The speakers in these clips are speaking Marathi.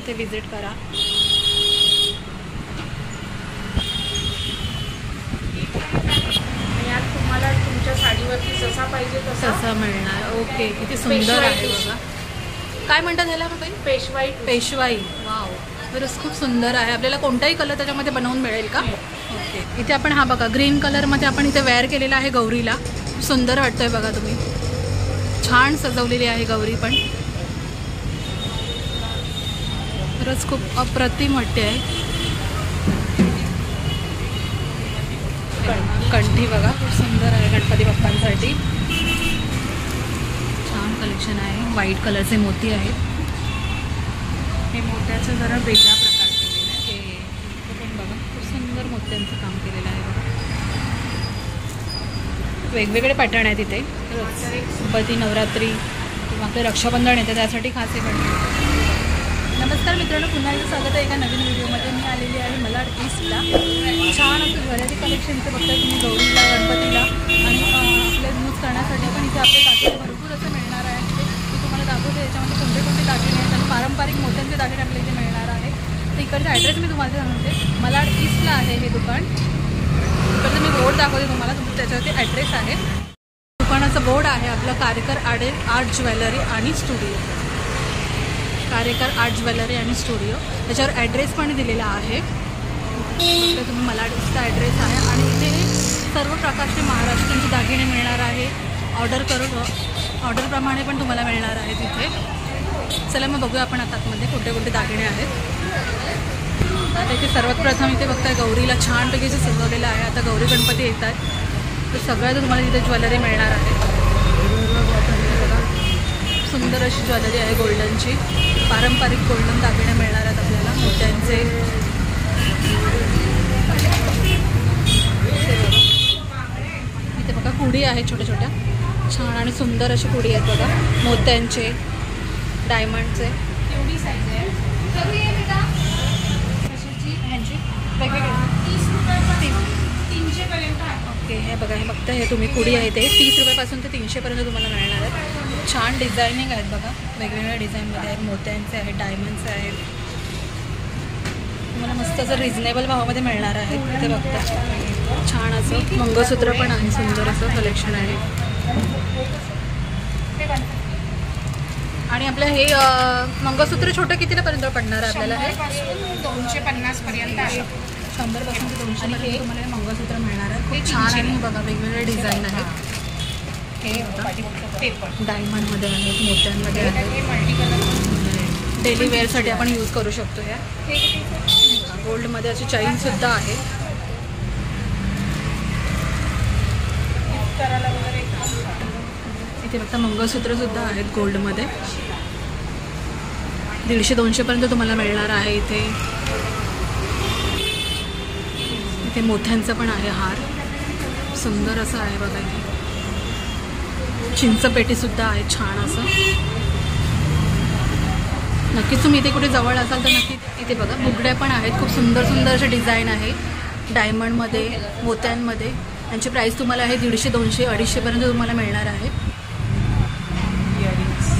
इथे विजिट करा. यात तुम्हाला तुमच्या साडीवरती जसा पाहिजे तसा मिळणार. ओके, किती सुंदर आहे बघा. काय म्हणतात ह्याला बाई? पेशवाई. पेशवाई. वाव, खरंच खूप सुंदर आहे. आपल्याला कोणताही कलर त्याच्यामध्ये बनवून मिळेल का? ओके. इथे आपण हा बघा ग्रीन कलरमध्ये आपण इथे वेअर केलेला आहे गौरीला. सुंदर वाटतंय बघा तुम्ही. छान सजवलेली आहे गौरी पण. खरंच खूप अप्रतिम वाटते आहे. कंठी बघा खूप सुंदर आहे गणपती बाप्पांसाठी. छान कलेक्शन आहे. व्हाईट कलरचे मोती आहेत. हे मोत्याचं जरा वेगळा प्रकार केलेला आहे. हे पण बघा खूप सुंदर मोत्यांचं काम केलेलं आहे बघा. वेगवेगळे पॅटर्न आहेत इथे. गणपती, नवरात्री किंवा आपले रक्षाबंधन येते त्यासाठी खास हे पण. नमस्कार मित्रांनो, पुन्हा एकदा स्वागत आहे एका नवीन व्हिडिओमध्ये. मी आलेली आहे मलाड ईस्टला. छान असं ज्वेलरी कलेक्शनचं बघताय तुम्ही गौरीला, गणपतीला आणि आपल्या यूज करण्यासाठी पण इथे आपले दागिने भरपूर असं मिळणार आहे. मी तुम्हाला दाखवते याच्यामध्ये कोणते कोणते दागिने आहेत आणि पारंपरिक मोत्यांचे दागिने आपल्या इथे मिळणार आहे. तर इकडचा ॲड्रेस मी तुम्हाला सांगते. मलाड ईस्टला आहे हे दुकान. इकडचं मी बोर्ड दाखवते तुम्हाला, तुमचं त्याच्यावरती ॲड्रेस आहे. दुकानाचं बोर्ड आहे आपलं कारेकर आर्ट ज्वेलरी आणि स्टुडिओ. कारेकर आर्ट ज्वेलरी आणि स्टुडिओ त्याच्यावर ॲड्रेस पण दिलेला आहे. तर तुम्ही मलाड ईस्टचा ॲड्रेस आहे आणि इथे सर्व प्रकारचे महाराष्ट्राचे दागिने मिळणार आहे. ऑर्डरप्रमाणे पण तुम्हाला मिळणार आहे तिथे. चला मग बघूया आपण आता आतमध्ये कोणते कोणते दागिने आहेत. आता इथे सर्वात प्रथम इथे बघताय गौरीला छानपैकी जे सजवलेलं आहे. आता गौरी गणपती येत आहेत तर सगळ्यात तुम्हाला तिथे ज्वेलरी मिळणार आहे. सुंदर अशी ज्वेलरी आहे गोल्डनची. पारंपरिक गोल्डन दागिने मिळणार आहेत आपल्याला मोत्यांचे. इथे बघा कुडी आहे छोट्या छोट्या छान आणि सुंदर अशी कुडी आहेत बघा मोत्यांचे, डायमंडचे. एवढी साईज आहे. ह्यांची वेगवेगळे 30 रुपयापासून 300 पर्यंत आहे. ओके, हे बघा हे बघता हे तुम्ही कुडी आहे ते 30 रुपयापासून ते 300पर्यंत तुम्हाला मिळणार आहेत. छान डिझायनिंग आहेत बघा, वेगवेगळ्या डिझाईनमध्ये आहेत. मोत्यांचे आहेत, डायमंडचे आहेत. तुम्हाला मस्त असं रिजनेबल भावामध्ये मिळणार आहे. इथे बघता छान असं मंगळसूत्र पण आहे. सुंदर असं कलेक्शन आहे. आणि आपलं हे मंगळसूत्र छोटं कितीपर्यंत पडणार आहे आपल्याला? हे 250 पर्यंत आहे. 100 पासून ते 200 पर्यंत तुम्हाला हे मंगळसूत्र मिळणार आहे. खूप छान आहे बघा, वेगवेगळे डिझाईन आहेत. हे डायमंडमध्ये आहेत, मोत्यांमध्ये आहेत. डेली वेअरसाठी आपण यूज करू शकतो. या गोल्डमध्ये अशी चैनसुद्धा आहे. इथे फक्त मंगळसूत्रसुद्धा आहेत गोल्डमध्ये. 150-200 पर्यंत तुम्हाला मिळणार आहे. इथे मोत्यांचं पण आहे हार. सुंदर असं आहे बघा. इथे चिंचपेटीसुद्धा आहे छान असं. नक्कीच तुम्ही इथे कुठे जवळ असाल तर नक्की इथे बघा. बुगड्या पण आहेत. खूप सुंदर सुंदर असे डिझाईन आहे डायमंडमध्ये, मोत्यांमध्ये. यांची प्राईस तुम्हाला आहे 150, 200, 250 पर्यंत तुम्हाला मिळणार आहे.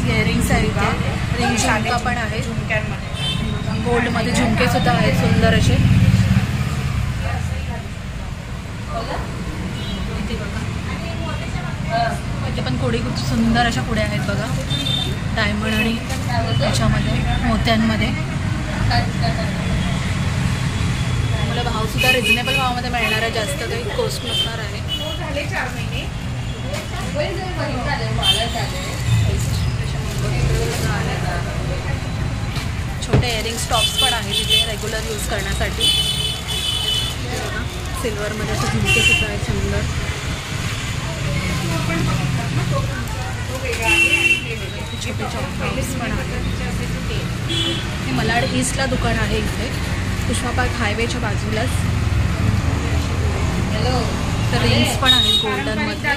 इयरिंग्स आहेत इथे. रिंग झुमका पण आहे. गोल्डमध्ये झुमकेसुद्धा आहेत सुंदर असे. इथे बघा इथे पण कोडी खूप सुंदर अशा पुड्या आहेत बघा. डायमंड आणि त्याच्यामध्ये मोत्यांमध्ये. मला भावसुद्धा रिजनेबल भावामध्ये मिळणार आहे. जास्त काही कॉस्ट नसणार आहे. छोटे इयरिंग्स टॉप्स पण आहेत तिथे रेग्युलर यूज करण्यासाठी. सिल्वरमध्ये असे झुमकेसुद्धा आहेत सुंदर. छोटे चॉकलेट्स पण आहेत. हे मलाड ईस्टला दुकान आहे इथे पुष्पा पार्क हायवेच्या बाजूलाच. तर रिंग्स पण आहेत गोल्डनमध्ये.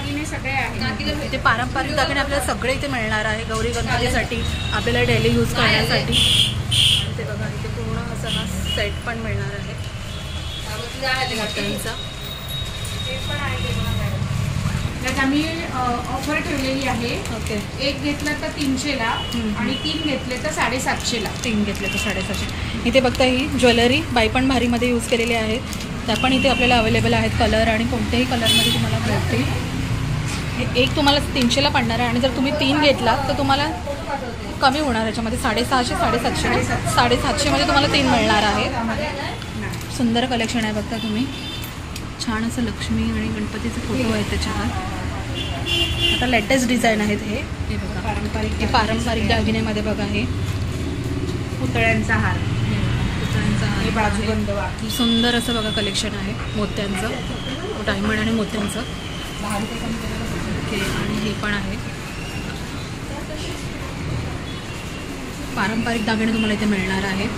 इथे पारंपरिक दागिने आपल्याला सगळे इथे मिळणार आहे गौरी गणपतीसाठी आपल्याला डेली यूज करण्यासाठी. इथे बघा इथे पूर्ण असा हा सेट पण मिळणार आहे मोत्यांचा. त्यात आम्ही ऑफर ठेवलेली आहे. ओके. एक घेतलं तर 300ला आणि 3 घेतले तर 750ला. 3 घेतले तर 750. इथे बघता ही ज्वेलरी बाई पण भारीमध्ये यूज केलेली आहे. त्या पण इथे आपल्याला अवेलेबल आहेत कलर आणि कोणत्याही कलरमध्ये तुम्हाला मिळतील. हे एक तुम्हाला 300ला पडणार आहे आणि जर तुम्ही 3 घेतलात तर तुम्हाला कमी होणार. याच्यामध्ये 650 750 750मध्ये तुम्हाला 3 मिळणार आहे. सुंदर कलेक्शन आहे बघता तुम्ही. छान असं लक्ष्मी आणि गणपतीचे फोटो आहेत त्याच्यावर. आता लेटेस्ट डिझाईन आहेत हे बघा. पारंपरिक हे पारंपरिक दागिन्यामध्ये बघा. हे पुतळ्यांचा हार, पुतळ्यांचा हे बाजूबंद सुंदर असं बघा कलेक्शन आहे मोत्यांचं, डायमंड आणि मोत्यांचं. ओके. आणि हे पण आहे पारंपरिक दागिने तुम्हाला इथे मिळणार आहेत.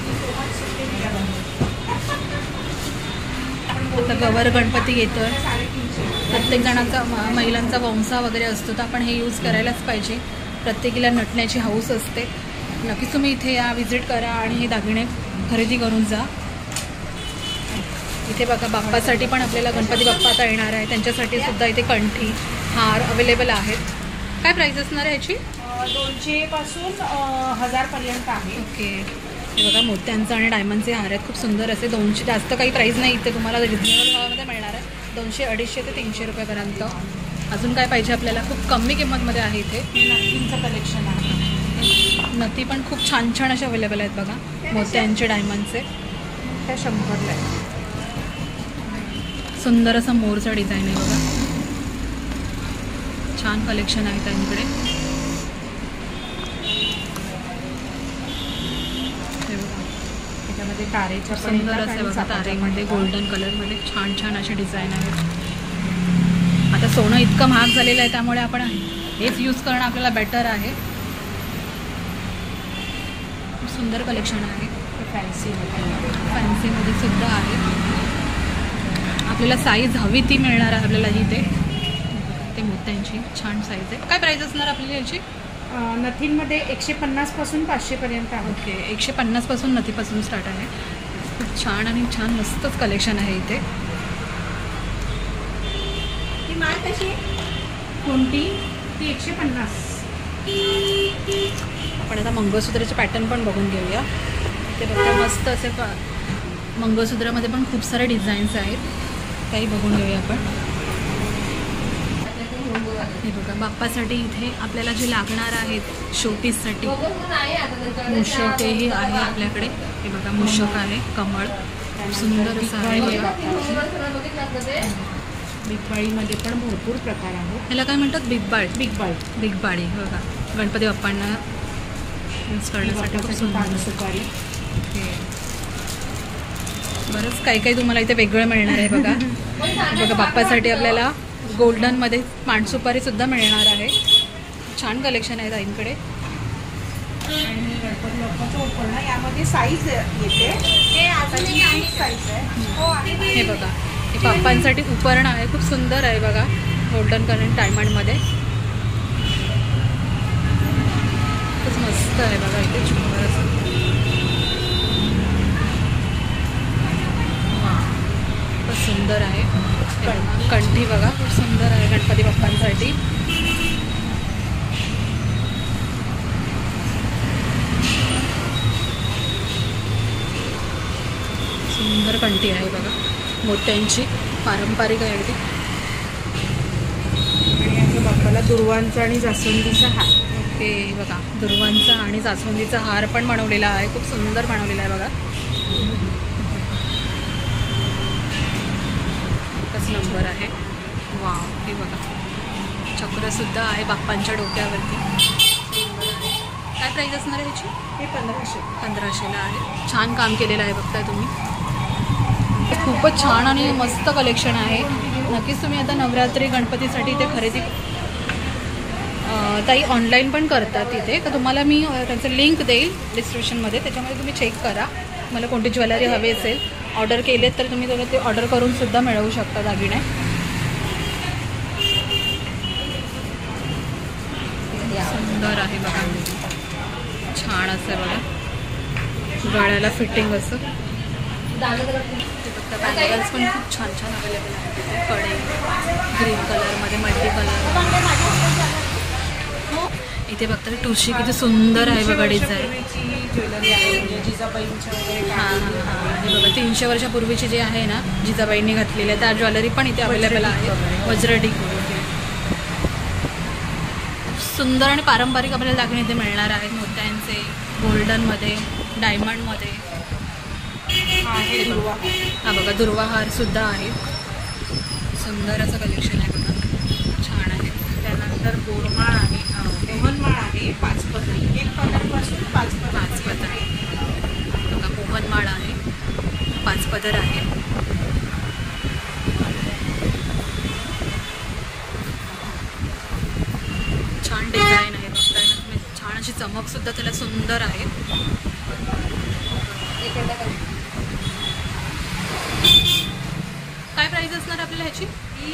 आता गवर गणपती येतो आहे. प्रत्येक जणांचा महिलांचा वंसा वगैरे असतो तर आपण हे यूज करायलाच पाहिजे. प्रत्येकीला नटण्याची हौस असते. नक्कीच तुम्ही इथे या, व्हिजिट करा आणि हे दागिने खरेदी करून जा. इथे बघा बाप्पासाठी पण आपल्याला गणपती बाप्पा आता येणार आहे त्यांच्यासाठी सुद्धा इथे कंठी हार अवेलेबल आहेत. काय प्राईस असणार आहे याची? 200 पासून 1000 पर्यंत आहे. ओके. हे बघा मोत्यांचा आणि डायमंडचे हार आहेत खूप सुंदर असे. 200 जास्त काही प्राईस नाही इथे तुम्हाला रिजनेबल भावामध्ये मिळणार आहे. 200 250 ते 300 रुपयापर्यंत. अजून काय पाहिजे आपल्याला? खूप कमी किंमतमध्ये आहे इथे. नथींचं कलेक्शन आहे. नथी पण खूप छान छान असे अवेलेबल आहेत बघा मोत्यांचे डायमंडचे. त्या 100ला आहे. सुंदर असं मोरचा डिझाईन आहे बघा. छान कलेक्शन आहे त्यांकडे. त्याच्यामध्ये तारेच्या सुंदर असे बघा तारेमध्ये गोल्डन कलरमध्ये छान छान असे डिझाईन आहेत. आता सोनं इतकं महाग झालेलं आहे त्यामुळे आपण हेच यूज करणं आपल्याला बेटर आहे. सुंदर कलेक्शन आहे. फॅन्सीमध्ये सुद्धा आहे. आपल्याला साईज हवी ती मिळणार आहे आपल्याला इथे. ते मोत्यांची छान साईज आहे. काय प्राईस असणार आपल्याला याची? नथींमध्ये 150 पासून 500 पर्यंत आहे. ओके. 150 पासून नथीपासून स्टार्ट आहे. खूप छान आणि छान मस्तच कलेक्शन आहे इथे. ती माळ कशी कोणती? ती 150. आपण आता मंगळसूत्राचे पॅटर्न पण बघून घेऊया. ते बघा मस्त असे मंगळसूत्रामध्ये पण खूप सारे डिझाईन्स आहेत. काही बघून घेऊया आपण. हे बघा बाप्पासाठी इथे आपल्याला जे लागणार आहेत शोपीससाठी मुशकही आहे आपल्याकडे. हे बघा मुशक आहे कमळ सुंदर असं आहे. बिगबाळीमध्ये पण भरपूर प्रकार आहेत. ह्याला काय म्हणतात? बिगबाळी. बिगबाळी बिगबाळी बघा गणपती बाप्पांना यूज करण्यासाठी खूप सुंदर. सुपारी. बरंच काही काही तुम्हाला इथे वेगळं मिळणार आहे बघा. बघा बाप्पासाठी आपल्याला गोल्डनमध्ये पानसुपारी सुद्धा मिळणार आहे. छान कलेक्शन आहे ताईंकडे. आणि गणपती बाप्पाचं उपकरण यामध्ये साईज येते. हे अजून साईज आहे. हे बघा हे बाप्पांसाठी उपकरण आहे. खूप सुंदर आहे बघा गोल्डन कलर डायमंडमध्ये. खूप मस्त आहे बघा इथे सुंदर असं. खूप सुंदर आहे. कंठी बघा खूप सुंदर आहे गणपती बाप्पांसाठी. सुंदर कंठी आहे बघा मोत्यांची पारंपरिक आहे ती. आणि याच्या बाप्पाला दुर्वांचा आणि जास्वंदीचा हार. ओके. बघा दुर्वांचा आणि जास्वंदीचा हार पण बनवलेला आहे. खूप सुंदर बनवलेला आहे बघा. एकच नंबर आहे. वाव. हे बघा चक्रसुद्धा आहे बाप्पांच्या डोक्यावरती. काय प्राईस असणार आहे याची? हे 1500ला आहे. छान काम केलेलं आहे बघताय तुम्ही. खूपच छान आणि मस्त कलेक्शन आहे. नक्कीच तुम्ही आता नवरात्री गणपतीसाठी ते खरेदी ताई ऑनलाईन पण करतात तिथे. तर तुम्हाला मी त्यांचं लिंक देईल डिस्क्रिप्शनमध्ये. त्याच्यामध्ये तुम्ही चेक करा. मला कोणती ज्वेलरी हवी असेल ऑर्डर केलेत तर तुम्ही ते ऑर्डर करून सुद्धा मिळवू शकता दागिने. सुंदर आहे बघा छान असं बघा गळ्याला फिटिंग असं. तर बँगल्स पण खूप छान छान अवेलेबल आहेत तिथे. कडे ग्रीन कलरमध्ये, मल्टी कलर. इथे बघता ठुशी किती सुंदर आहे बघा डिझाईन. ज्वेलरी आहे म्हणजे जिजाबाईंच्या वगैरे. हां हां हां. हे बघा 300 वर्षापूर्वीची जे आहे ना जिजाबाईंनी घातलेली आहे त्या ज्वेलरी पण इथे अवेलेबल आहे. वज्रडी सुंदर आणि पारंपरिक आपल्याला दागिने इथे मिळणार आहेत. मोत्यांचे, गोल्डनमध्ये, डायमंडमध्ये. हा बघा दुर्वाहार सुद्धा आहे. सुंदर असं कलेक्शन आहे बघा, छान आहे. त्यानंतर बोरमाळ आहे, मोहनमाळ आहे, 5 पदरी. 1 पदरपासून 5 पदर बघा. मोहनमाळ आहे, 5 पदर आहे. छान डिझाईन आहे बघताय ना तुम्ही. छान अशी चमक सुद्धा त्याला सुंदर आहे. काय प्राइस असणार आपल्याला ह्याची? ही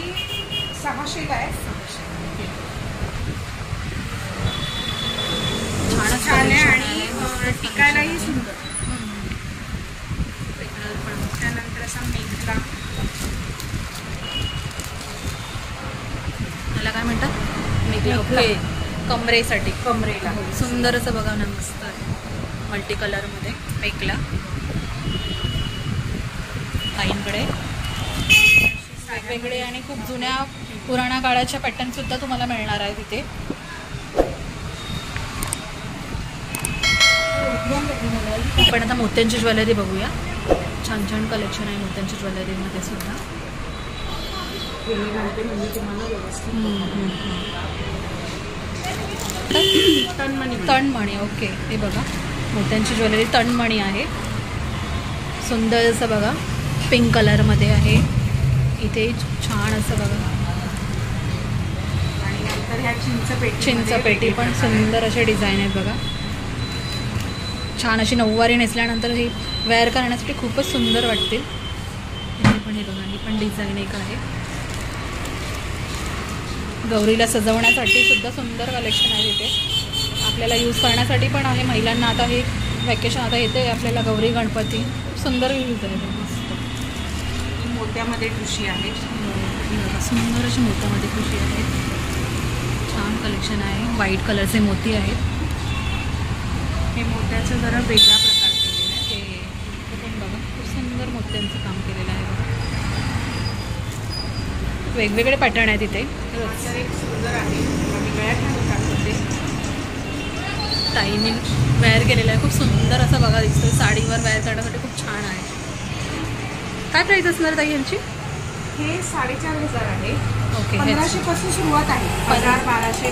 600 आहे. 600 छान आहे आणि टिकायलाही सुंदर. त्यानंतर असा मेघला, त्याला काय म्हणतात? मेघला. ओके, कमरेसाठी. कमरेला सुंदर असं बघा ना, मस्त आहे. मल्टी कलरमध्ये मेघला. ताईंकडे वेगवेगळे आणि खूप जुन्या पुराण्या काळाच्या पॅटर्न सुद्धा तुम्हाला मिळणार आहे तिथे. आपण आता मोत्यांची ज्वेलरी बघूया. छान छान कलेक्शन आहे मोत्यांच्या ज्वेलरीमध्ये सुद्धा. म्हणजे तुम्हाला व्यवस्थित तणमणी. ओके, हे बघा मोत्यांची ज्वेलरी तणमणी आहे. सुंदर असं बघा, पिंक कलरमध्ये आहे. इथे छान असं बघा. आणि नंतर ह्या चिंचपेटी पण सुंदर असे डिझाईन आहेत बघा. छान अशी नऊवारी नेसल्यानंतर ही वेअर करण्यासाठी खूपच सुंदर वाटतील. हे पण हे बघा, ही पण डिझाईन एक आहे. गौरीला सजवण्यासाठी सुद्धा सुंदर कलेक्शन आहे तिथे. आपल्याला यूज करण्यासाठी पण आहे. महिलांना आता हे वॅकेशन आता येते आपल्याला, गौरी गणपती. खूप सुंदर यूज आहे मस्त. मोत्यामध्ये ठुशी आहे. सुंदर अशी मोत्यामध्ये ठुशी आहे. छान कलेक्शन आहे. व्हाईट कलरचे मोती आहेत. हे मोत्याचं जरा वेगळा प्रकार केलेला आहे. हे पण बघा, खूप सुंदर मोत्यांचं काम केलेलं आहे बघा. वेगवेगळे पॅटर्न आहे तिथे. एक सुंदर आहे, वेगळ्या ठाण्यामध्ये ताईने वेअर केलेलं आहे. खूप सुंदर असं बघा दिसतं. साडीवर वेअर करण्यासाठी खूप छान आहे. काय प्राईस असणार ताई यांची? हे 4,500 आहे. ओके, 1500 पासून सुरुवात आहे. 1000-1200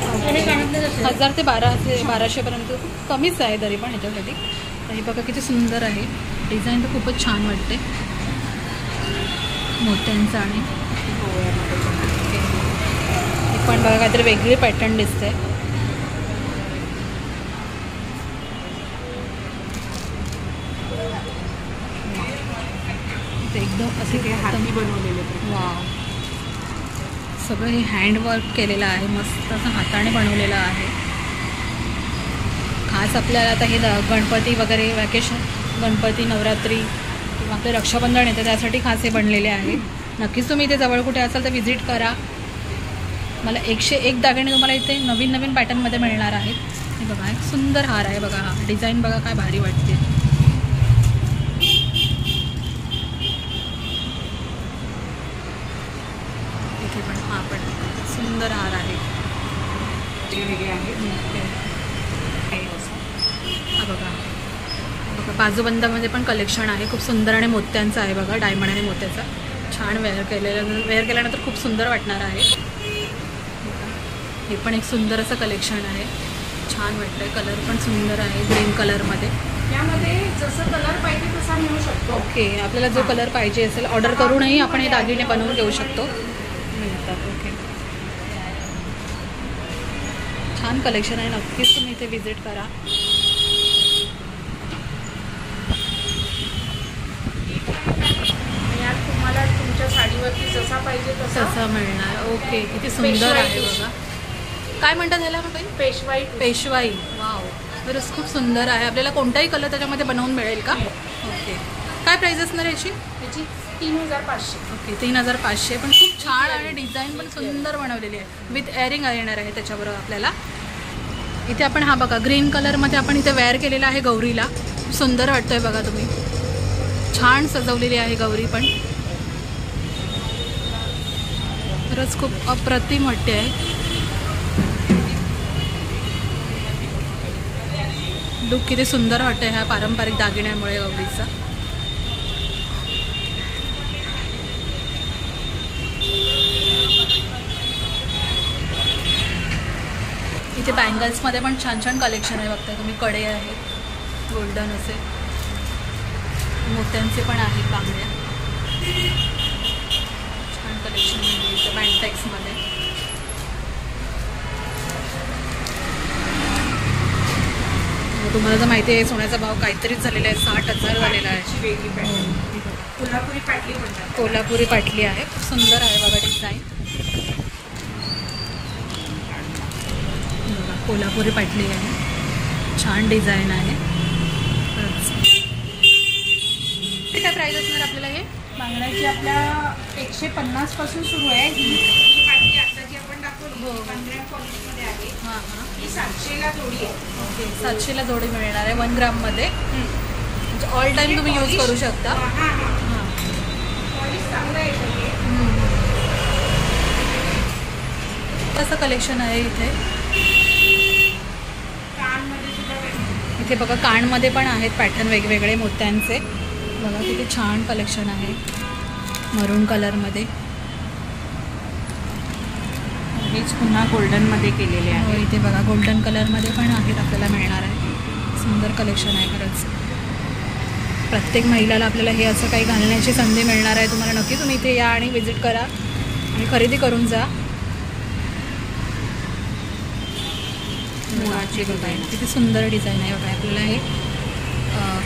1000 ते 1200पर्यंत खूप कमीच आहे तरी पण ह्याच्यासाठी. तर हे बघा किती सुंदर आहे. डिझाईन तर खूपच छान वाटते मोत्यांचं. आणि हे पण बघा काहीतरी वेगळी पॅटर्न दिसते. एकदम असे ते हाती बनवलेले. वाव, सगळं हे हँडवर्क केलेलं आहे. मस्त असं हाताने बनवलेलं आहे. खास आपल्याला आता हे गणपती वगैरे वॅकेशन, गणपती, नवरात्री किंवा आपले रक्षाबंधन येते त्यासाठी खास हे बनलेले आहे. नक्कीच तुम्ही इथे जवळ कुठे असाल तर व्हिजिट करा. मला 101 दागिने तुम्हाला इथे नवीन नवीन पॅटर्नमध्ये मिळणार आहेत. हे बघा, एक सुंदर हार आहे बघा. हा डिझाईन बघा काय भारी वाटते. इथे पण हा पण सुंदर हार आहे. वेगळे आहे. हा बघा बघा, बाजूबंदामध्ये पण कलेक्शन आहे. खूप सुंदर आणि मोत्यांचं आहे बघा. डायमंड आणि मोत्याचा छान वेअर केल्यानंतर खूप सुंदर वाटणार आहे. हे पण एक सुंदर असं कलेक्शन आहे. छान वाटतंय. कलर पण सुंदर आहे, ग्रीन कलरमध्ये. यामध्ये जसं कलर पाहिजे तसा मिळू शकतो. ओके, आपल्याला जो कलर पाहिजे असेल ऑर्डर करूनही आपण हे दागिने बनवून घेऊ शकतो. मिळतात. ओके, छान कलेक्शन आहे. नक्कीच तुम्ही इथे व्हिजिट करा. यात तुम्हाला तुमच्या साडीवरती जसा पाहिजे तसं मिळणार. ओके, किती सुंदर आहे बघा. काय म्हणतात ह्याला बाई? पेशवाई. पेशवाई. वाव, बरंच खूप सुंदर आहे. आपल्याला कोणताही कलर त्याच्यामध्ये बनवून मिळेल का? ओके, काय प्राईस असणार याची? त्याची 3500. ओके 3500, पण खूप छान आणि डिझाईन पण सुंदर बनवलेली आहे. विथ एअरिंग येणार आहे त्याच्याबरोबर आपल्याला. इथे आपण हा बघा ग्रीन कलरमध्ये आपण इथे वेअर केलेला आहे गौरीला. सुंदर वाटतोय बघा तुम्ही. छान सजवलेली आहे गौरी पण. खरंच खूप अप्रतिम वाटते आहे. लुक किती सुंदर वाटतंय ह्या पारंपरिक दागिन्यामुळे गौरीचा. इथे बँगल्समध्ये पण छान छान कलेक्शन आहे बघता तुम्ही. कडे आहेत गोल्डन असे, मोत्यांचे पण आहेत बांगड्या. छान कलेक्शन आहे इथे बँटेक्समध्ये. तुम्हाला तर माहिती आहे सोन्याचा भाव काहीतरीच झालेला आहे. 60,000 झालेला आहे. वेगळी पॅटर्न कोल्हापुरी पाटली म्हणतात. कोल्हापुरी पाटली आहे. खूप सुंदर आहे बघा डिझाईन. बघा कोल्हापुरी पाटली आहे. छान डिझाईन आहे. काय प्राईस असणार आपल्याला हे? बांगड्याची आपल्या 150 पासून सुरू आहे. ही पाटली आता जी आपण दाखवली 15 क्वालिटीमध्ये आहे. हां हां. ही 700ला जोडी आहे. ओके 700ला जोडी मिळणार आहे 1 ग्राममध्ये. म्हणजे ऑल टाईम तुम्ही यूज करू शकता. हां हां. हां. पॉलिश चांगलं आहे ते. कसं कलेक्शन आहे इथे? कानमध्ये सुद्धा वेगळं. इथे बघा कानमध्ये पण आहेत पॅटर्न वेगवेगळे मोत्यांचे. बघा किती छान कलेक्शन आहे मरून कलरमध्ये. हेच पुन्हा गोल्डनमध्ये केलेले आहे. इथे बघा गोल्डन कलरमध्ये पण आहेत आपल्याला मिळणार आहे. सुंदर कलेक्शन आहे खरंच. प्रत्येक महिलाला आपल्याला हे असं काही घालण्याची संधी मिळणार आहे. तुम्हाला नक्की तुम्ही इथे या आणि विजिट करा आणि खरेदी करून जा. मोराची डिझाईन किती सुंदर डिझाईन आहे बघा. आपल्याला हे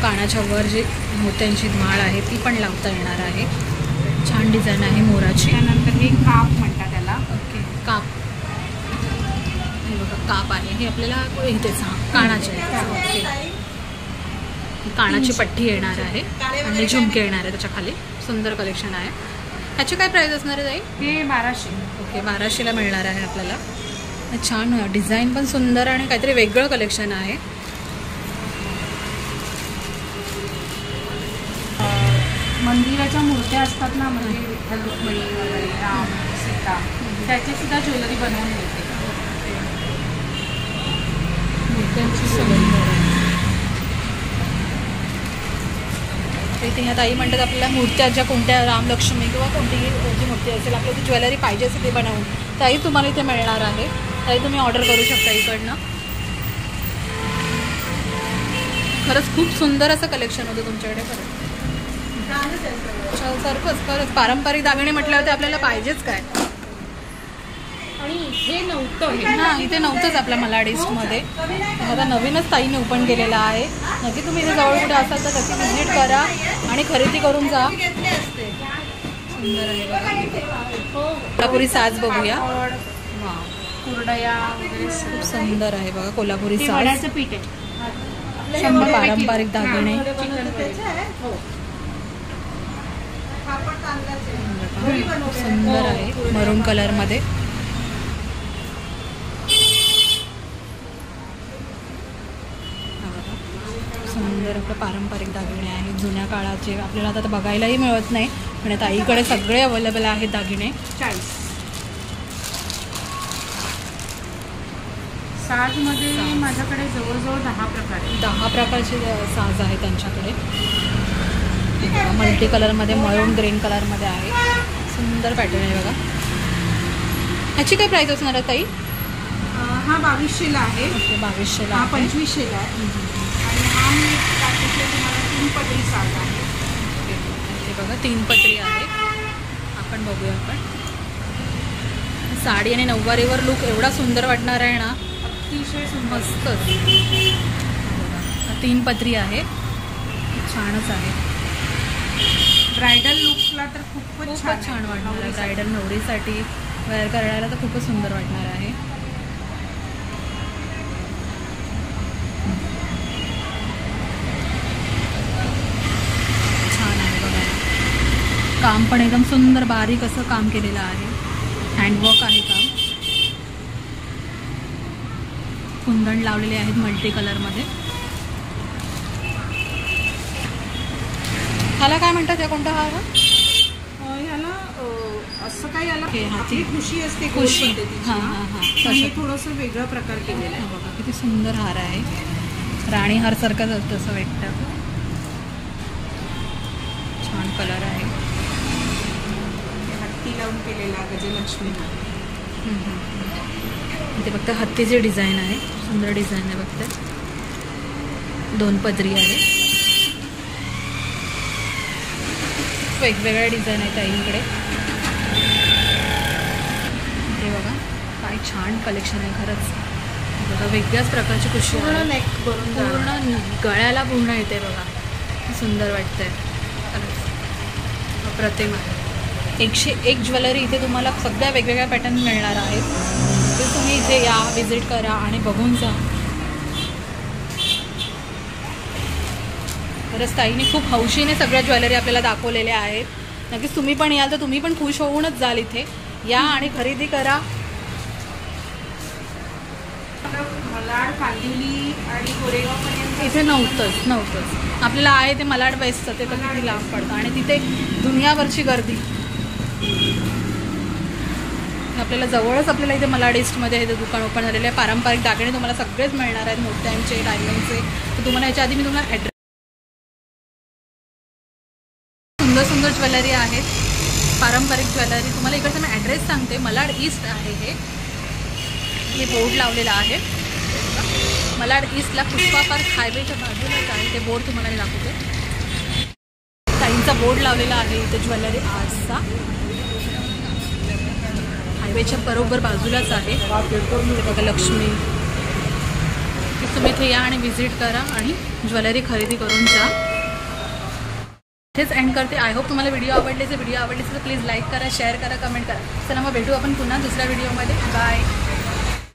कानाच्या वर जी मोत्यांची माळ आहे ती पण लावता येणार आहे. छान डिझाईन आहे मोराची. त्यानंतर हे काप म्हणतात त्याला. ओके काप. हे बघा काप आहे. हे आपल्याला इथेच कानाचे ओके. कानाची पट्टी येणार आहे आणि झुमके येणार आहे त्याच्या खाली. सुंदर कलेक्शन आहे. ह्याची काय प्राईस असणार आहे ताई? हे 1200. ओके 1200ला मिळणार आहे आपल्याला. छान डिझाईन पण सुंदर आणि काहीतरी वेगळं कलेक्शन आहे. मंदिराच्या मूर्त्या असतात ना, म्हणजे विठ्ठल रुक्मिणी वगैरे, राम सीता, त्याची सुद्धा ज्वेलरी बनवून मिळते. मूर्त्यांची सुंदर आहे. इथे ह्या ताई म्हणतात आपल्याला मूर्त्या ज्या कोणत्या राम लक्ष्मी किंवा कोणतीही जी मूर्ती असेल आपल्याला ती ज्वेलरी पाहिजे असेल ती बनवून ताई तुम्हाला इथे मिळणार आहे. ताई तुम्ही ऑर्डर करू शकता इकडनं. खरंच खूप सुंदर असं कलेक्शन होतं तुमच्याकडे. खरंच पारंपरिक दागिने म्हटल्यावर आपल्याला पाहिजेच काय. आणि हे नव्हतं. हां इथे नव्हतंच आपल्या मलाड ईस्टमध्ये. आता नवीनच ताईने ओपन केलेलं आहे. नक्की तुम्ही इथे जवळ कुठे असाल तर नक्की व्हिजिट करा आणि खरेदी करून जा. सुंदर आहे बघा. कोल्हापुरी साज बघूया. हां कुरडया वगैरे खूप सुंदर आहे बघा कोल्हापुरी साज. वड्याचं पीठ आहे. पारंपरिक दागिने सुंदर आहे मरून कलरमध्ये. सुंदर आपलं पारंपरिक दागिने आहेत जुन्या काळाचे. आपल्याला आता बघायलाही मिळत नाही पण ताईकडे सगळे अवेलेबल आहेत दागिने. 40. साजमध्ये माझ्याकडे जवळजवळ 10 प्रकार आहे. 10 प्रकारचे साज आहे त्यांच्याकडे. मल्टी कलरमध्ये मरून ग्रीन कलरमध्ये आहे. सुंदर पॅटर्न आहे बघा. ह्याची काय प्राईस असणार आहे ताई? हा 2200ला आहे. ओके 2200ला. हा 2500ला आहे. आणि हा मी दाखवते तुम्हाला 3 पदरी साज आहे. हे बघा 3 पदरी आहे. आपण बघूया. आपण साडी आणि नऊवारीवर लुक एवढा सुंदर वाटणार आहे ना. अतिशय सुंदर. मस्तच. 3 पदरी आहे. छानच आहे. ब्रायडल लुकला तर खूपच छान वाटणार आहे. ब्रायडल नवरीसाठी वेअर करायला तर खूपच सुंदर वाटणार आहे. छान काम पण एकदम सुंदर बारीक असं काम केलेलं आहे. हँडवर्क आहे काम. कुंदन लावलेले आहेत मल्टी कलरमध्ये. ह्याला काय म्हणतात? या कोणता हार? ह्याला असं काय याला हे हाती खुशी असते, खुशी. हां हां हां. हे थोडंसं वेगळा प्रकार केलेला आहे. बघा किती सुंदर हार आहे. राणी हार सारखाच असतं असं वाटतं. छान कलर आहे. हत्ती लावून केलेला गजलक्ष्मी. ते फक्त हत्तीची डिझाईन आहे. सुंदर डिझाईन आहे. बघते 2 पदरी आहे. वेगवेगळ्या डिझाईन आहेत ताईंकडे. हे बघा काय छान कलेक्शन आहे खरंच. बघा वेगळ्याच प्रकारची खुशी पूर्ण नेक भरून पूर्ण गळ्याला पूर्ण येते. बघा सुंदर वाटतंय. प्रतिमा. 101 ज्वेलरी इथे तुम्हाला सगळ्या वेगवेगळ्या पॅटर्न मिळणार आहेत. तर तुम्ही इथे या, विजिट करा आणि बघून जा. खरंच ताईने खूप हौशीने सगळ्या ज्वेलरी आपल्याला दाखवलेल्या आहेत. नक्कीच तुम्ही पण याल तर तुम्ही पण खुश होऊनच जाल. इथे या आणि खरेदी करा. मलाड, कांदिवली आणि गोरेगावपर्यंत इथे नव्हतंच. आपल्याला आहे ते मलाड वेस्टचं, ते तर किती लांब पडतं आणि तिथे दुनियाभरची गर्दी. आपल्याला जवळच आपल्याला इथे मलाड ईस्टमध्ये हे दुकान ओपन झालेलं आहे. पारंपरिक दागिने तुम्हाला सगळेच मिळणार आहेत, मोत्यांचे, डायमंडचे. तर तुम्हाला याच्या आधी मी तुम्हाला ॲड्रेस, सुंदर सुंदर ज्वेलरी आहेत, पारंपरिक ज्वेलरी. तुम्हाला इकडचा मी ॲड्रेस सांगते. मलाड ईस्ट आहे हे बोर्ड लावलेलं आहे. मलाड ईस्टला पुष्पा पार्क हायवेच्या बाजूलाच आहे. ते बोर्ड तुम्हाला मी दाखवते. ताईंचा बोर्ड लावलेला आहे इथे ज्वेलरी आर्ट्सचा. हायवेच्या बरोबर बाजूलाच आहे. बघा लक्ष्मी. तुम्ही इथे या आणि व्हिजिट करा आणि ज्वेलरी खरेदी करून जा. इथेच एंड करते. आय होप तुम्हाला व्हिडिओ आवडले. जर व्हिडिओ आवडले तर प्लीज लाईक करा, शेअर करा, कमेंट करा. चला मग भेटू आपण पुन्हा दुसऱ्या व्हिडिओमध्ये. बाय.